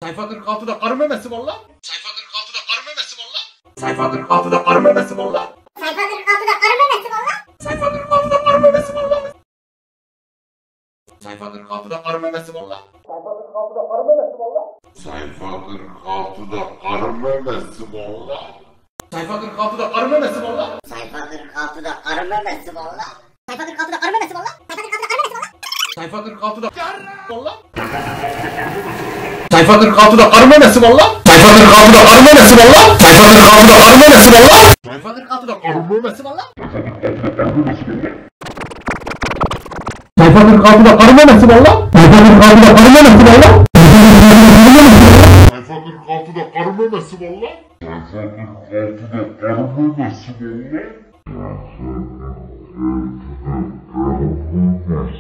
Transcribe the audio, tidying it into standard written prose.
Sayfa 46'da karı memesi var lan. Sayfa 46'da karı memesi var lan. Sayfa 46'da karı memesi var lan. Sayfa 46'da karı memesi var lan. Sayfa 46'da karı memesi var lan. Sayfa 46'da karı memesi var lan. Sayfa 46'da karı memesi var lan. Sayfa 46'da karı memesi var lan. Sayfa 46'da karı memesi var lan. Sayfa 46'da karı memesi var lan. Sayfa 46'da karı memesi var lan. Sayfa 46'da karı memesi var lan. Sayfa 46'da karı memesi var lan. Sayfa 46'da karı memesi var lan. Sayfa 46'da karı memesi var lan. Sayfa 46'da karı memesi var lan. Sayfa 46'da karı memesi var lan. Sayfa 46'da karı memesi var lan. Sayfa 46'da karı memesi var lan.